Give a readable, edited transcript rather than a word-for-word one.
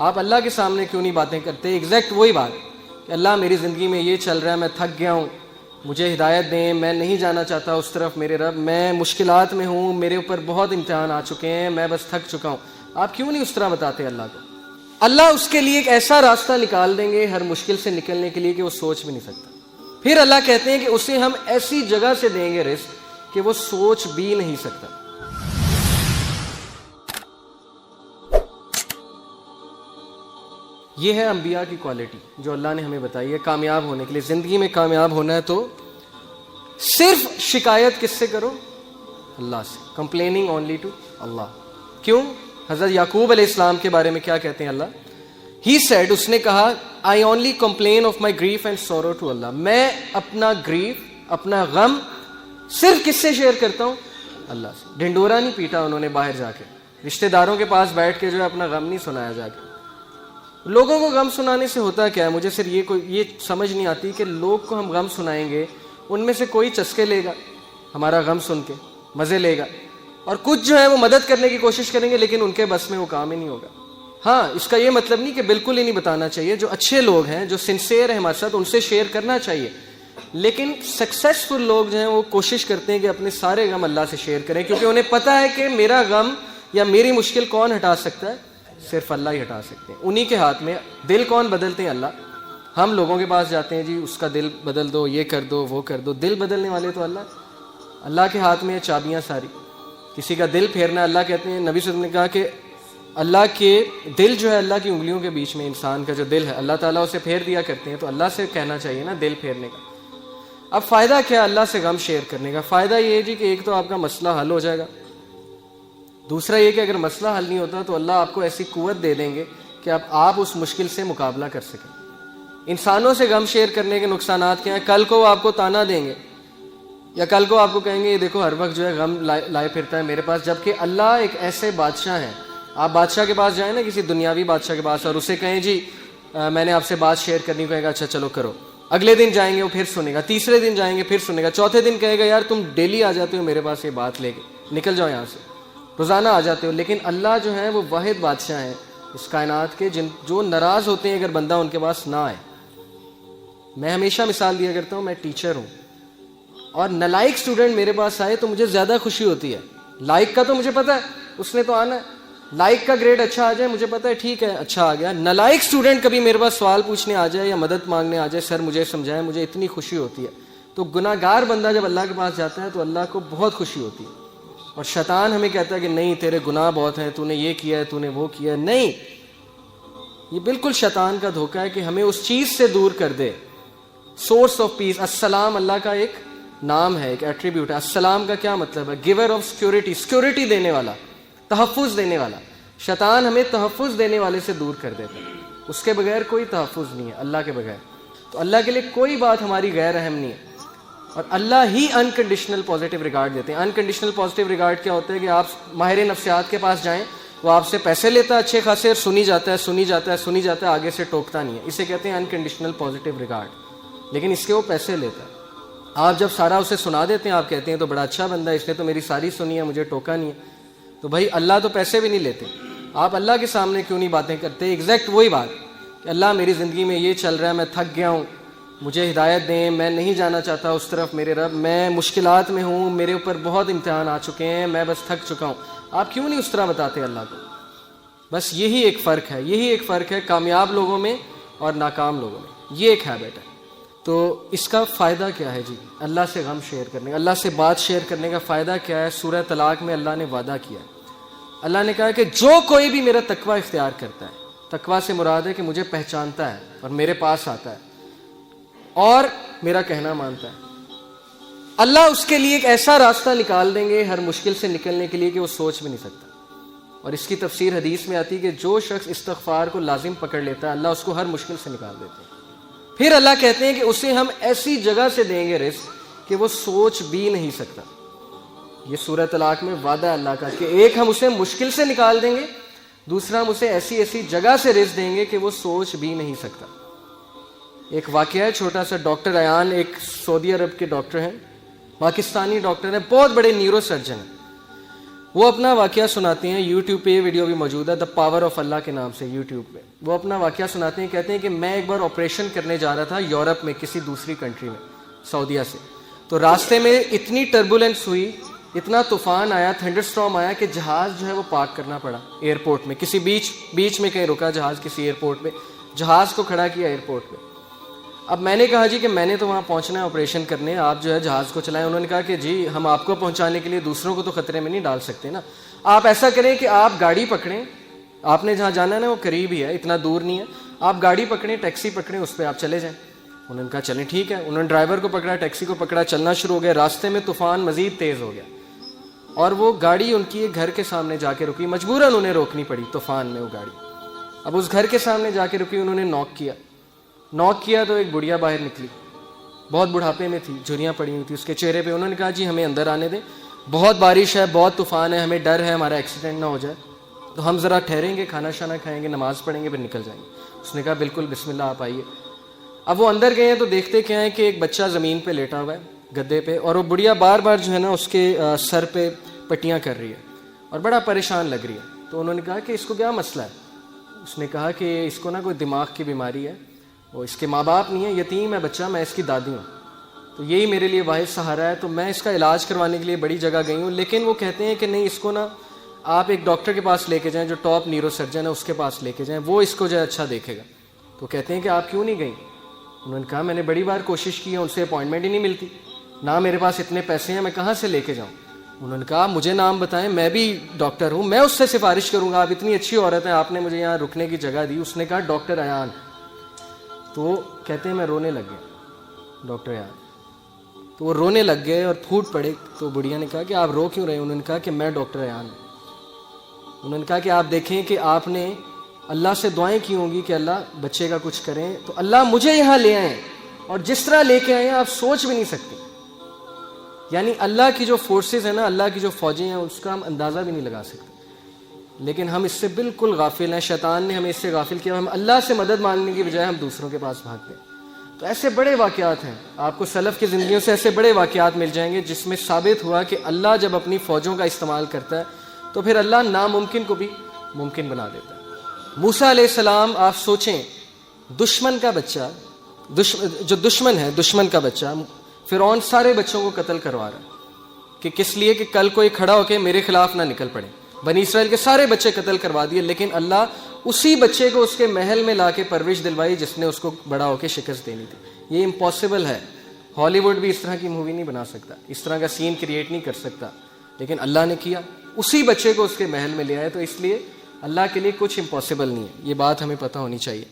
آپ اللہ کے سامنے کیوں نہیں باتیں کرتے؟ ایگزیکٹ وہی بات کہ اللہ میری زندگی میں یہ چل رہا ہے، میں تھک گیا ہوں، مجھے ہدایت دیں، میں نہیں جانا چاہتا اس طرف میرے رب، میں مشکلات میں ہوں، میرے اوپر بہت امتحان آ چکے ہیں، میں بس تھک چکا ہوں. آپ کیوں نہیں اس طرح بتاتے اللہ کو؟ اللہ اس کے لیے ایک ایسا راستہ نکال دیں گے ہر مشکل سے نکلنے کے لیے کہ وہ سوچ بھی نہیں سکتا. پھر اللہ کہتے ہیں کہ اسے ہم ایسی جگہ سے دیں گے رزق کہ وہ سوچ بھی نہیں سکتا. یہ ہے انبیاء کی کوالٹی جو اللہ نے ہمیں بتائی ہے کامیاب ہونے کے لیے. زندگی میں کامیاب ہونا ہے تو صرف شکایت کس سے کرو؟ اللہ سے. کمپلیننگ اونلی ٹو اللہ. کیوں؟ حضرت یعقوب علیہ السلام کے بارے میں کیا کہتے ہیں اللہ؟ ہی سیڈ، اس نے کہا I only complain of my grief and sorrow to Allah. میں اپنا گریف، اپنا غم صرف کس سے شیئر کرتا ہوں؟ اللہ سے. ڈھنڈورا نہیں پیٹا انہوں نے باہر جا کے، رشتہ داروں کے پاس بیٹھ کے جو ہے اپنا غم نہیں سنایا جا کے. لوگوں کو غم سنانے سے ہوتا کیا ہے؟ مجھے صرف یہ سمجھ نہیں آتی کہ لوگ کو ہم غم سنائیں گے، ان میں سے کوئی چسکے لے گا ہمارا غم سن کے، مزے لے گا، اور کچھ جو ہے وہ مدد کرنے کی کوشش کریں گے لیکن ان کے بس میں وہ کام ہی نہیں ہوگا. ہاں، اس کا یہ مطلب نہیں کہ بالکل ہی نہیں بتانا چاہیے. جو اچھے لوگ ہیں، جو سنسیئر ہیں ہمارے ساتھ، ان سے شیئر کرنا چاہیے. لیکن سکسیسفل لوگ جو ہیں وہ کوشش کرتے ہیں کہ اپنے سارے غم اللہ سے شیئر کریں، کیونکہ انہیں پتہ ہے کہ میرا غم یا میری مشکل کون ہٹا سکتا ہے؟ صرف اللہ ہی ہٹا سکتے ہیں. انہی کے ہاتھ میں. دل کون بدلتے ہیں؟ اللہ. ہم لوگوں کے پاس جاتے ہیں، جی اس کا دل بدل دو، یہ کر دو، وہ کر دو. دل بدلنے والے تو اللہ کے ہاتھ میں ہے چابیاں ساری. کسی کا دل پھیرنا، اللہ کہتے ہیں، نبی صلی اللہ علیہ وسلم نے کہا کہ اللہ کے دل جو ہے اللہ کی انگلیوں کے بیچ میں، انسان کا جو دل ہے اللہ تعالیٰ اسے پھیر دیا کرتے ہیں. تو اللہ سے کہنا چاہیے نا دل پھیرنے کا. اب فائدہ کیا اللہ سے غم شیئر کرنے کا؟ فائدہ یہ ہے جی کہ ایک تو آپ کا مسئلہ حل ہو جائے گا. دوسرا یہ کہ اگر مسئلہ حل نہیں ہوتا تو اللہ آپ کو ایسی قوت دے دیں گے کہ آپ اس مشکل سے مقابلہ کر سکیں. انسانوں سے غم شیئر کرنے کے نقصانات کیا ہیں؟ کل کو وہ آپ کو تانا دیں گے، یا کل کو آپ کو کہیں گے یہ دیکھو ہر وقت جو ہے غم لائے پھرتا ہے میرے پاس. جبکہ اللہ ایک ایسے بادشاہ ہیں. آپ بادشاہ کے پاس جائیں نا، کسی دنیاوی بادشاہ کے پاس، اور اسے کہیں جی میں نے آپ سے بات شیئر کرنی، کہے گا اچھا چلو کرو. اگلے دن جائیں گے وہ پھر سنے گا، تیسرے دن جائیں گے پھر سنے گا، چوتھے دن کہے گا یار تم ڈیلی آ جاتے ہو میرے پاس یہ بات لے کے، نکل جاؤ یہاں سے، روزانہ آ جاتے ہو. لیکن اللہ جو ہے وہ واحد بادشاہ ہیں اس کائنات کے، جو ناراض ہوتے ہیں اگر بندہ ان کے پاس نہ آئے. میں ہمیشہ مثال دیا کرتا ہوں، میں ٹیچر ہوں اور نالائق اسٹوڈنٹ میرے پاس آئے تو مجھے زیادہ خوشی ہوتی ہے. لائق کا تو مجھے پتا ہے اس نے تو آنا ہے، لائق کا گریڈ اچھا آ جائے مجھے پتا ہے ٹھیک ہے اچھا آ گیا. نالائق اسٹوڈنٹ کبھی میرے پاس سوال پوچھنے آ جائے یا مدد مانگنے آ جائے، سر مجھے سمجھائیں، مجھے اتنی خوشی ہوتی ہے. تو گناہ گار بندہ جب اللہ کے پاس جاتا ہے تو اللہ کو بہت خوشی ہوتی ہے. اور شیطان ہمیں کہتا ہے کہ نہیں تیرے گناہ بہت ہیں، تو نے یہ کیا ہے، تو نے وہ کیا ہے. نہیں، یہ بالکل شیطان کا دھوکہ ہے کہ ہمیں اس چیز سے دور کر دے. Source of peace. السلام اللہ کا ایک نام ہے، ایک ایٹریبیوٹ ہے. السلام کا کیا مطلب ہے؟ گیور آف سیکورٹی، سیکورٹی دینے والا، تحفظ دینے والا. شیطان ہمیں تحفظ دینے والے سے دور کر دیتا ہے. اس کے بغیر کوئی تحفظ نہیں ہے، اللہ کے بغیر. تو اللہ کے لیے کوئی بات ہماری غیر اہم نہیں ہے، اور اللہ ہی انکنڈیشنل پازیٹیو ریگارڈ دیتے ہیں. انکنڈیشنل پازیٹیو ریگارڈ کیا ہوتا ہے کہ آپ ماہر نفسیات کے پاس جائیں، وہ آپ سے پیسے لیتا ہے اچھے خاصے، اور سنی جاتا ہے، آگے سے ٹوکتا نہیں ہے. اسے کہتے ہیں انکنڈیشنل پازیٹیو ریگارڈ. لیکن اس کے وہ پیسے لیتا ہے. آپ جب سارا اسے سنا دیتے ہیں، آپ کہتے ہیں تو بڑا اچھا بندہ ہے، اس نے تو میری ساری سنی ہے، مجھے ٹوکا نہیں ہے. تو بھائی اللہ تو پیسے بھی نہیں لیتے. آپ اللہ کے سامنے کیوں نہیں باتیں کرتے؟ ایگزیکٹ وہی بات کہ اللہ میری زندگی میں یہ چل رہا ہے، میں تھک گیا ہوں، مجھے ہدایت دیں، میں نہیں جانا چاہتا اس طرف میرے رب، میں مشکلات میں ہوں، میرے اوپر بہت امتحان آ چکے ہیں، میں بس تھک چکا ہوں. آپ کیوں نہیں اس طرح بتاتے اللہ کو؟ بس یہی ایک فرق ہے کامیاب لوگوں میں اور ناکام لوگوں میں. یہ ایک ہیبٹ ہے. تو اس کا فائدہ کیا ہے جی؟ اللہ سے غم شیئر کرنے کا، اللہ سے بات شیئر کرنے کا فائدہ کیا ہے؟ سورہ طلاق میں اللہ نے وعدہ کیا ہے. اللہ نے کہا کہ جو کوئی بھی میرا تقوی اختیار کرتا ہے، تقوی سے مراد ہے کہ مجھے پہچانتا ہے اور میرے پاس آتا ہے اور میرا کہنا مانتا ہے، اللہ اس کے لیے ایک ایسا راستہ نکال دیں گے ہر مشکل سے نکلنے کے لیے کہ وہ سوچ بھی نہیں سکتا. اور اس کی تفسیر حدیث میں آتی ہے کہ جو شخص استغفار کو لازم پکڑ لیتا ہے، اللہ اس کو ہر مشکل سے نکال دیتے ہیں. پھر اللہ کہتے ہیں کہ اسے ہم ایسی جگہ سے دیں گے رزق کہ وہ سوچ بھی نہیں سکتا. یہ سورہ طلاق میں وعدہ ہے اللہ کا کہ ایک ہم اسے مشکل سے نکال دیں گے، دوسرا ہم اسے ایسی جگہ سے رزق دیں گے کہ وہ سوچ بھی نہیں سکتا. ایک واقعہ ہے چھوٹا سا. ڈاکٹر ایان ایک سعودی عرب کے ڈاکٹر ہیں، پاکستانی ڈاکٹر ہیں، بہت بڑے نیورو سرجن ہیں. وہ اپنا واقعہ سناتے ہیں, یوٹیوب پہ یہ ویڈیو بھی موجود ہے, دا پاور آف اللہ کے نام سے یوٹیوب پہ. وہ اپنا واقعہ سناتے ہیں, کہتے ہیں کہ میں ایک بار آپریشن کرنے جا رہا تھا یورپ میں کسی دوسری کنٹری میں, سعودیہ سے. تو راستے میں اتنی ٹربولنس ہوئی, اتنا طوفان آیا, تھنڈر اسٹارم آیا کہ جہاز جو ہے وہ پارک کرنا پڑا ایئرپورٹ میں, کسی بیچ میں کہیں رکا جہاز, کسی ایئرپورٹ پہ جہاز کو کھڑا کیا ایئرپورٹ پہ. اب میں نے کہا جی کہ میں نے تو وہاں پہنچنا ہے آپریشن کرنے, آپ جو ہے جہاز کو چلائیں. انہوں نے کہا کہ جی ہم آپ کو پہنچانے کے لیے دوسروں کو تو خطرے میں نہیں ڈال سکتے نا, آپ ایسا کریں کہ آپ گاڑی پکڑیں, آپ نے جہاں جانا ہے نا وہ قریب ہی ہے, اتنا دور نہیں ہے, آپ گاڑی پکڑیں, ٹیکسی پکڑیں, اس پہ آپ چلے جائیں. انہوں نے کہا چلیں ٹھیک ہے. انہوں نے ڈرائیور کو پکڑا, ٹیکسی کو پکڑا, چلنا شروع ہو گیا. راستے میں طوفان مزید تیز ہو گیا اور وہ گاڑی ان کی ایک گھر کے سامنے جا کے رکی, مجبوراً انہیں روکنی پڑی طوفان میں وہ گاڑی. اب اس گھر کے سامنے جا کے رکی, انہوں نے نوک کیا تو ایک بڑھیا باہر نکلی, بہت بڑھاپے میں تھی, جھریاں پڑی ہوئی تھی اس کے چہرے پہ. انہوں نے کہا جی ہمیں اندر آنے دیں, بہت بارش ہے, بہت طوفان ہے, ہمیں ڈر ہے ہمارا ایکسیڈنٹ نہ ہو جائے, تو ہم ذرا ٹھہریں گے, کھانا شانا کھائیں گے, نماز پڑھیں گے, پھر نکل جائیں گے. اس نے کہا بالکل بسم اللہ آپ آئیے. اب وہ اندر گئے ہیں تو دیکھتے کیا ہے کہ ایک بچہ زمین پہ لیٹا ہوا ہے گدے پہ, اور وہ بڑھیا بار بار جو ہے نا اس کے سر پہ پٹیاں کر رہی ہے اور بڑا پریشان لگ رہی ہے. تو انہوں نے کہا کہ اس کو کیا مسئلہ ہے؟ اس نے کہا کہ اس کو نا کوئی دماغ کی بیماری ہے, وہ اس کے ماں باپ نہیں ہے, یتیم ہے بچہ, میں اس کی دادی ہوں, تو یہی میرے لیے واحد سہارا ہے, تو میں اس کا علاج کروانے کے لیے بڑی جگہ گئی ہوں, لیکن وہ کہتے ہیں کہ نہیں اس کو نا آپ ایک ڈاکٹر کے پاس لے کے جائیں جو ٹاپ نیورو سرجن ہے, اس کے پاس لے کے جائیں, وہ اس کو جو ہے اچھا دیکھے گا. تو کہتے ہیں کہ آپ کیوں نہیں گئیں؟ انہوں نے کہا میں نے بڑی بار کوشش کی ہے, ان سے اپوائنٹمنٹ ہی نہیں ملتی, نہ میرے پاس اتنے پیسے ہیں, میں کہاں سے لے کے جاؤں. انہوں نے کہا مجھے نام بتائیں, میں بھی ڈاکٹر ہوں, میں اس سے سفارش کروں گا, آپ اتنی اچھی عورت ہیں, آپ نے مجھے یہاں رکنے کی جگہ دی. اس نے کہا ڈاکٹر ایان. تو کہتے ہیں میں رونے لگ گیا, ڈاکٹر ایان. تو وہ رونے لگ گئے اور پھوٹ پڑے. تو بڑھیا نے کہا کہ آپ رو کیوں رہے؟ انہوں نے کہا کہ میں ڈاکٹر ایان ہوں. انہوں نے کہا کہ آپ دیکھیں کہ آپ نے اللہ سے دعائیں کی ہوں گی کہ اللہ بچے کا کچھ کریں, تو اللہ مجھے یہاں لے آئیں, اور جس طرح لے کے آئے ہیں آپ سوچ بھی نہیں سکتے. یعنی اللہ کی جو فورسز ہیں نا, اللہ کی جو فوجیں ہیں, اس کا ہم اندازہ بھی نہیں لگا سکتے. لیکن ہم اس سے بالکل غافل ہیں, شیطان نے ہمیں اس سے غافل کیا. ہم اللہ سے مدد مانگنے کی بجائے ہم دوسروں کے پاس بھاگتے ہیں. تو ایسے بڑے واقعات ہیں, آپ کو سلف کی زندگیوں سے ایسے بڑے واقعات مل جائیں گے جس میں ثابت ہوا کہ اللہ جب اپنی فوجوں کا استعمال کرتا ہے تو پھر اللہ ناممکن کو بھی ممکن بنا دیتا ہے. موسیٰ علیہ السلام, آپ سوچیں, دشمن کا بچہ, جو دشمن ہے, دشمن کا بچہ, فرعون سارے بچوں کو قتل کروا رہا ہے کہ کس لیے کہ کل کوئی کھڑا ہو کے میرے خلاف نہ نکل پڑے. بنی اسرائیل کے سارے بچے قتل کروا دیے, لیکن اللہ اسی بچے کو اس کے محل میں لا کے پرورش دلوائی جس نے اس کو بڑا ہو کے شکست دینی تھی. یہ امپاسبل ہے, ہالی ووڈ بھی اس طرح کی مووی نہیں بنا سکتا, اس طرح کا سین کریٹ نہیں کر سکتا, لیکن اللہ نے کیا, اسی بچے کو اس کے محل میں لے آئے. تو اس لیے اللہ کے لیے کچھ امپاسبل نہیں ہے, یہ بات ہمیں پتہ ہونی چاہیے.